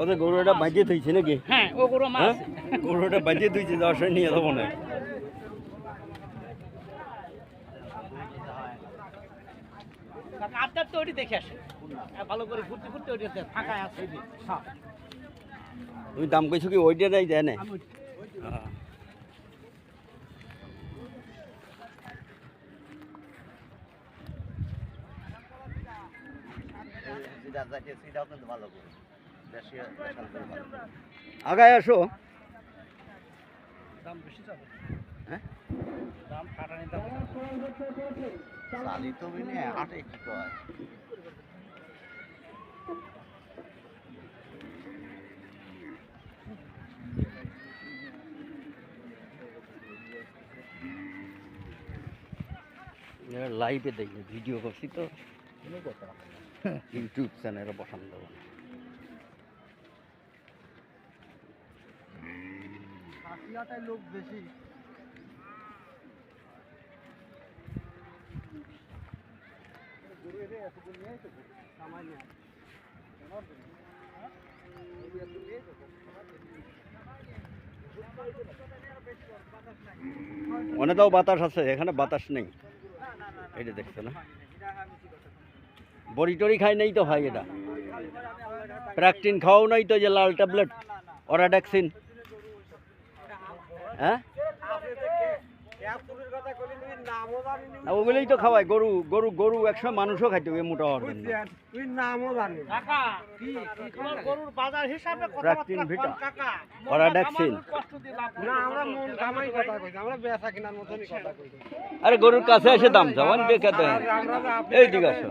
ওদের গরুটা বাজিয়ে থইছে নাকি? হ্যাঁ ও গরু আমার আছে। গরুটা বাজিয়ে থইছে, যাওয়ার সময় নিয়ে যাবো না। আপনার তো ওইটি দেখে আসে ভালো করে ঘুরতে ঘুরতে ওইটা ফাঁকায় আছে। তুমি দাম কইছো কি ওইটা নাই দেয় না? আগায় আসো। দাম বেশি যাবে। হ্যাঁ দাম কাটানি দাম চালি তো মিনে হাটে কি কয় লাইভে দেখি, ভিডিও করছি তো, ইউটিউব চ্যানেলে বসান দেবো। লোক বেশি অনেকটাও বাতাস আছে, এখানে বাতাস নেই। এটা দেখছো না, বড়ি টড়ি খাই নাই তো ভাই, এটা প্র্যাকটিন খাওয়াও নাই তো, যে লাল ট্যাবলেট ওরাড্যাক্সিন। হ্যাঁ ওগুলোই তো খাওয়ায় গরু। গরু গরু একসময় মানুষও খাইতে হবে মোটা হওয়ার জন্য। গরুর বাজার হিসাবে প্র্যাকটিন ভিটা ওরাড্যাক্সিন। আরে গরুর কাছে এসে দাম চাওয়ান দেখাতে, এই দিকে আসো।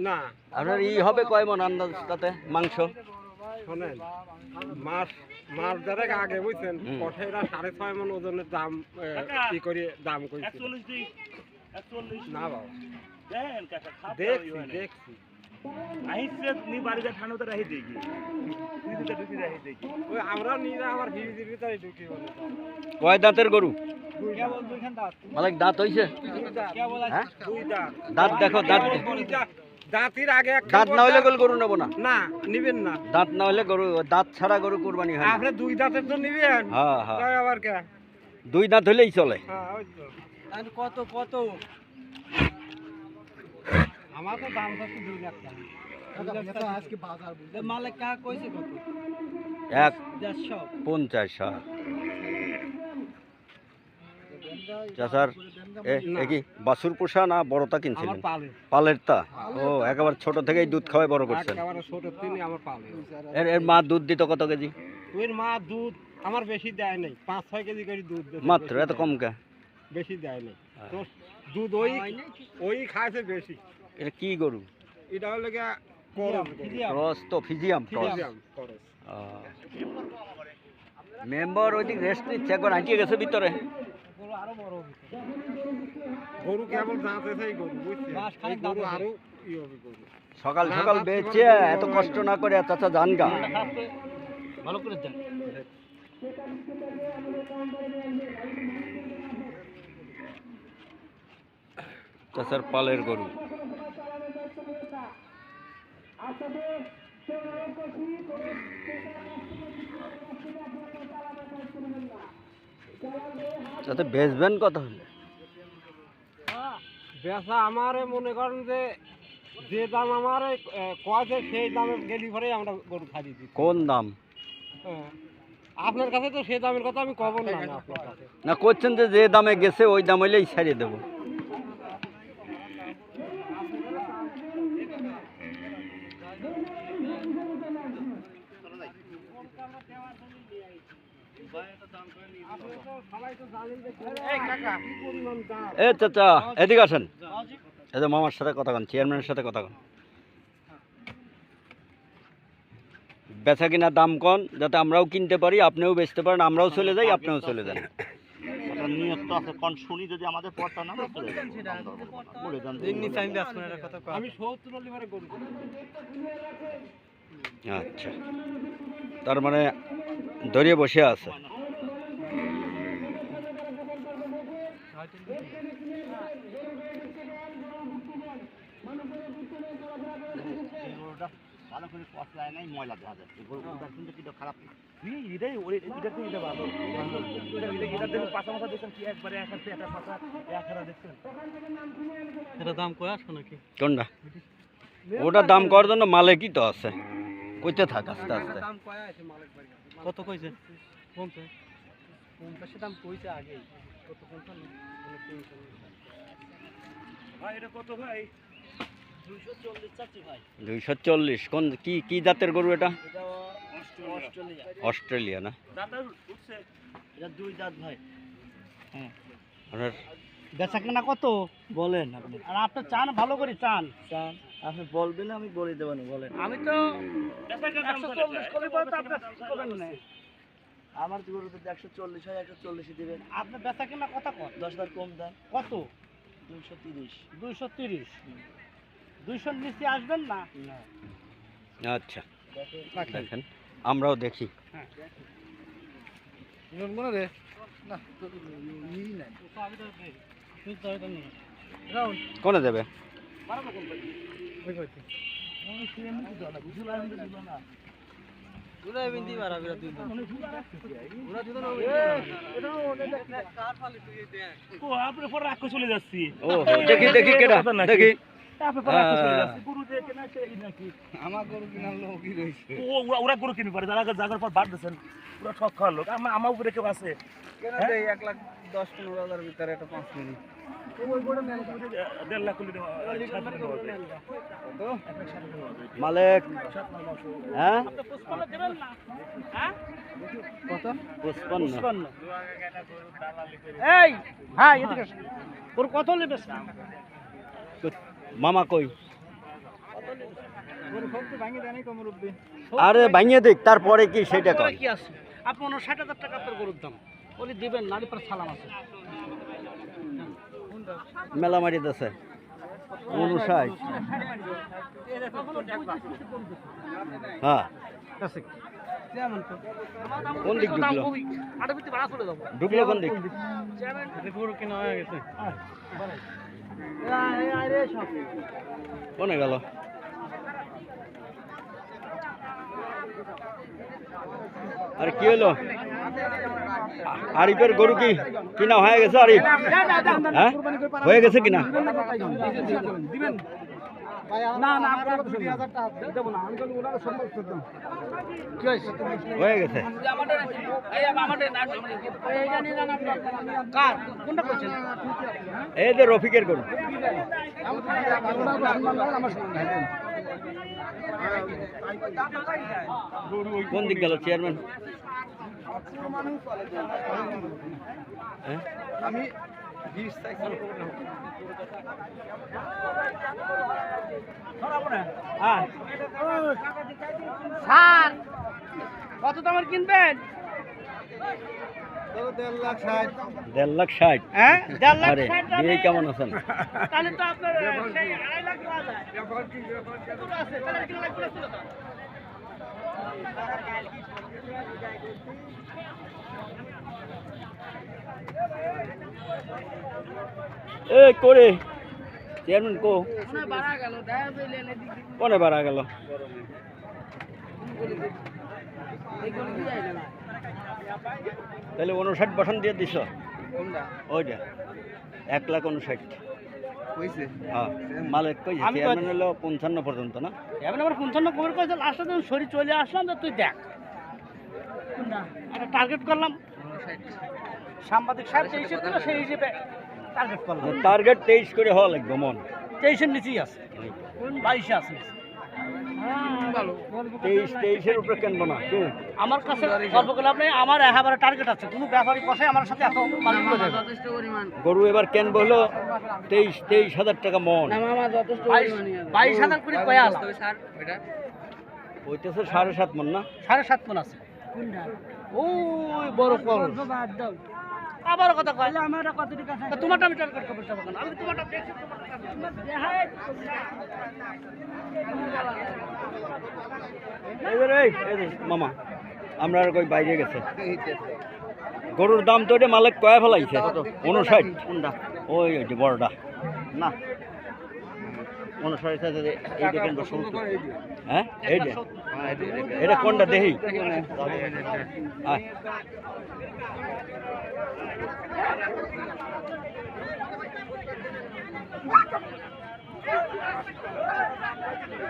না আপনার ই হবে কয় মন আন্দাজ তাতে মাংস? শোনেন, মাছ মাছ যারা আগে বুঝছেন কঠেরা 6.5 মন ওজনের দাম কি করে দাম কইছে না বাবা। দেখছি দেখছি আমরা নিজে আমার ভিড়ির ভিতরে ঢুকি বলে। কয় দাঁতের গরু? মালিক দাঁত হইছে? হ্যাঁ দাঁত দেখো, দাঁত দাঁতের আগে দাঁত না হলে গরু নেবো না। না নিবেন না, দাঁত না হলে গরু, দাঁত ছাড়া গরু কুরবানি হয় না। আপনি 2 দাঁতের তো নিবেন। হ্যাঁ হ্যাঁ, তাই আবার কে 2 দাঁত হলেই চলে। হ্যাঁ ওই তো। আর কত কত আমার তো দাম হচ্ছে 2 লাখ টাকা। আজকে বাজার বুঝলে মালিক কা কইছে কত? 1.50। চাচার এ কি বাছুর পোষা না বড়টা কিনছিলেন? পালের তা? ও একেবারে ছোট থেকেই দুধ খাওয়াই বড় করছেন? একেবারে ছোট থেকে আমার পালে। এর মা দুধ দিত কত কেজি? ওর মা দুধ আমার বেশি দেয় নাই, 5-6 কেজি করে দুধ দেয় মাত্র, এত কম কে? বেশি দেয় নাই তো, দুধ ওই খাইছে বেশি। এটা কি গরু? এটা হলো গিয়া ক্রস তো, ফিজিয়াম ক্রস। মেম্বার ওইদিক রেস্ট নিচ্ছে, একবার হাঁটিয়ে গেছে ভিতরে। গরু কেবল দাঁতে গরু বুঝছে, গরু আরো ই হবে গরু। সকাল সকাল বেচে এত কষ্ট না করে চাচা যান গা। ভালো করে দেন। চাচার পালের গরু। তাতে বেচবেন কত হলে? বেচা আমারে মনে করেন যে দাম আমার কয়েছে সেই দামে গেলি পরে আমরা গরু খাই দিচ্ছি। কোন দাম? আপনার কাছে তো সেই দামের কথা আমি কব না। আপনার কাছে না করছেন যে দামে গেছে ওই দাম হইলেই ছাড়িয়ে দেবো। এ চাচা এদিকে আসেন, এই যে মামার সাথে কথা কন, চেয়ারম্যানের সাথে কথা কন। বেচা কিনা দাম কন, যাতে আমরাও কিনতে পারি, আপনিও বেচতে পারেন, আমরাও চলে যাই, আপনিও চলে যান। নিয়ত তো আছে, কোন শুনি যদি আমাদের পড়তা না আমি 70 লিবারে গরু আচ্ছা, তার মানে দড়িয়ে বসে আছে। এই গরুটা ভালো করে কষলায় নাই, ময়লা দেখা যাচ্ছে। গরুটা কিন্তু কিটা খারাপ না। এটাই এটা তো এটা ভালো এটা দেখুন পাশা মাথা দেখছেন কি একবারে এক হাতে একটা পাশা এক হাতে দেখছেন এটা দাম কয় আসো নাকি কোনটা? ওটার দাম করার জন্য মালিকই তো আছে, কইতে থাক আস্তে আস্তে। দাম কয়া আছে মালিক বাড়ি কত কইছে 50 50 দাম কইছে আগে কত 55 ভাই এটা কত ভাই 240 চাচ্ছি ভাই 240। কোন কি কি জাতের গরু এটা? এটা অস্ট্রেলিয়া অস্ট্রেলিয়া না? দাদা উঠছে এটা 2 দাঁত ভাই। আপনার বেচা কেনা কত বলেন আপনি? আর আপনি চান ভালো করে চান চান আপনি বলবেন, আমি বলে দেব না, বলেন। আমি তো 140 কবি পরে তো আপনি করবেন না আমার গরু যদি 140 হয় 140 দিবেন। আপনি বেচা কেনা কত কত 10,000 কম দেন। কত 230। 230 200 নিচে আসবেন না আচ্ছা দেখেন, আমরাও দেখি। মনে রে না কোনে দেবে? আপনি পরে রাখ চলে যাচ্ছি ও দেখি দেখি কেটা দেখি। আমার গরু কিনার লোক কি রইছে ওরা গরু কিনতে পারে যারা জায়গার পর বাদ দিচ্ছেন পুরো ঠক খাওয়ার লোক আমার উপরে কেউ আছে কেন দেই 1,10,15,000 ভিতরে একটা 5 মিনিট 1.5 লাখ করে দেওয়া মালিক হ্যাঁ কত 55। এই হ্যাঁ এদিকে তোর কত নেবে মামা কই? গরু সবটি ভাঙি দেয় নাই কমর উঠবে আরে ভাঙিয়ে দেখ, তারপরে কি সেটা কর। কি আছে আপনি 60,000 টাকা আপনার গরুর দাম ওলি দিবেন নারী পর সালাম আছে মেলা মারি দিছে 59। হ্যাঁ কোন দিক ঢুকলো? আটা ভিতরে ভাড়া চলে যাবো ঢুকলো কোন দিক? গরু কেনা হয়ে গেছে কোনে গেল? আরে কি হলো? আরিফের গরু কি কিনা হয়ে গেছে? আরিফ হ্যাঁ হয়ে গেছে কিনা? দিবেন না না আপনারা 2000 টাকা দেব না আমি বলি ওনার সম্পর্ক করতাম কি হইছে হয়ে গেছে। কার কোনটা করছেন এই যে রফিকের গরু। কোন দিক গেল চেয়ারম্যান? হ্যাঁ আমি 20 সাইকেল স্যার কত দামের কিনবেন 1,60,000। হ্যাঁ 1.5 লাখ আরে 60 বিয়ে কেমন আছেন? তাহলে তো আপনার সেই 2.5 লাখ পাওয়া যায় কত আছে তাহলে কিলো লাগবে ছিল তো এই করে চেয়ারম্যান কো মনে বাড়া গেল দেখা যাইলে এদিক কোনে বাড়া গেল? এইগুলো দিয়ে যায় না তাহলে 59 বসান দিয়ে দিছ কোনটা ওইটা 1,59,000। কইছে হ্যাঁ মালিক কই? আমি কই- চেয়ারম্যান হলো 55 পর্যন্ত না? এবার আমার 55 কবর করেছে লাস্টে যখন শরীর চলে আসলাম তো তুই দেখ একটা টার্গেট করলাম সাংবাদিক সাহেব যে হিসেবে দিল সেই হিসেবে টার্গেট করলাম টার্গেট 23 করে হওয়া লাগবে মন। 23-এর নিচেই আছে 22-এ আছে 23-23-এর উপরে কেনবো না কি? আমার কাছে গল্প করলে আপনি আমার একেবারে টার্গেট আছে কোনো ব্যাপারী কষাই আমার সাথে এত মালিক করে দেবে গরু এবার কেনবো হলো 23,000 টাকা মন। 22,000 করে কয়া আলাম ওইটাছে 7.5 মন না? 7.5 মন আছে ওই বড় কল আবার কথা কয় আমার কত টাকা আছে তোমারটা আমি টার্গেট করব কেন আমি তোমারটা দেখছি তোমারটা মামা আমরা আর কই বাইরে গেছে গরুর দাম তো এটা মালিক কয়া ফেলাইছে 59 কোনটা ওই যে বড়টা না 59 সাথে এই দেখেন তো 70 হ্যাঁ এইটা হ্যাঁ এটা কোনটা দেখি আয়।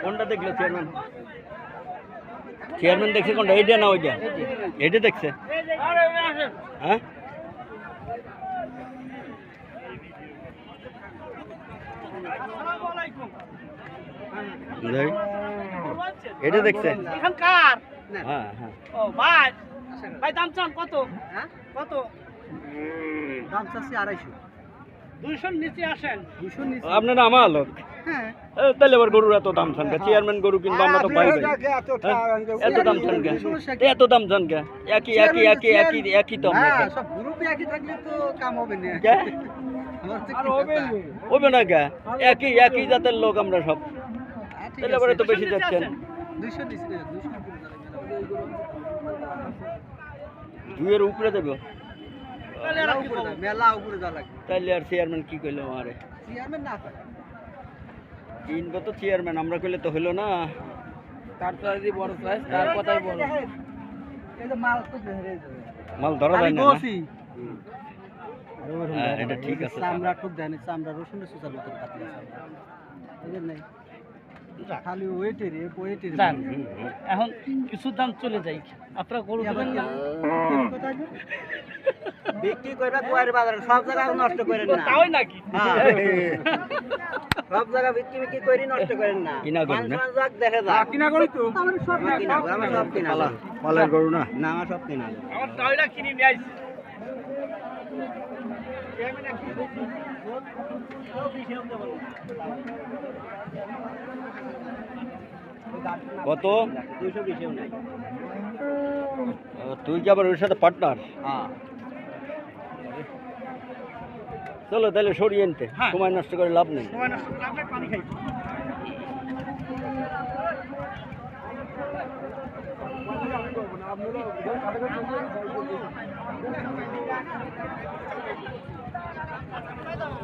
কোনটা দেখলো চেয়ারম্যান চেয়ারম্যান দেখছে কোনটা এইটা না ওইটা এইটা দেখছে হ্যাঁ দেখ, এটা দেখছে এখানকার হ্যাঁ হ্যাঁ ও ভাই ভাই দাম চান কত কত দাম চাচ্ছি 250 200 নিচে আসেন আপনারা আমার লোক এ, তাহলে আবার গরুর এত দাম চান কে চেয়ারম্যান গরু কিনবো আমরা তো ভাই ভাই এত দাম চান কে এত দাম চান কে একই একই একই একই একই তো আমরা সব গ্রুপে একই থাকলে তো কাম হবে না কে আর হবে হবে না কে একই একই জাতের লোক আমরা সব তাহলে আবার তো বেশি যাচ্ছেন 200 দিছি 200 দুইয়ের উপরে দেবো মেলা উপরে যা লাগে তাইলে আর চেয়ারম্যান কি কইলো আমারে চেয়ারম্যান না করে কিনবো তো চেয়ারম্যান আমরা কইলে তো হইলো না তার তো যদি বড় প্রাইস তার কথাই বড় এই যে মাল তো বেরে যাবে মাল ধরা যায় না গোসি হ্যাঁ, এটা ঠিক আছে চামড়া টুক দেন চামড়া রসুনের সুতার মতো কাটলে বুঝলেন নাই খালি ওয়েটের ওয়েটের জান এখন কিছু দাম চলে যায় আপনারা গরু দেবেন না বিক্রি করবে কুয়ার বাজারে সব জায়গা নষ্ট করেন না তাই নাকি সব জায়গা বিক্রি বিক্রি করে নষ্ট করেন না কিনা করেন না? মানুষ যাক দেখে যাক কিনা করি তো আমার সব কিনা আমার সব কিনা পালের গরু না না আমার সব কিনা আমার টাইটা কিনে নিয়ে আইছি কত 220 নাই তুই কি আবার ওর সাথে পার্টনার হ্যাঁ চলো তাহলে সরিয়ে আনতে হ্যাঁ। সময় নষ্ট করে লাভ নেই সময় নষ্ট করে আপনার পানি খাই আপনারা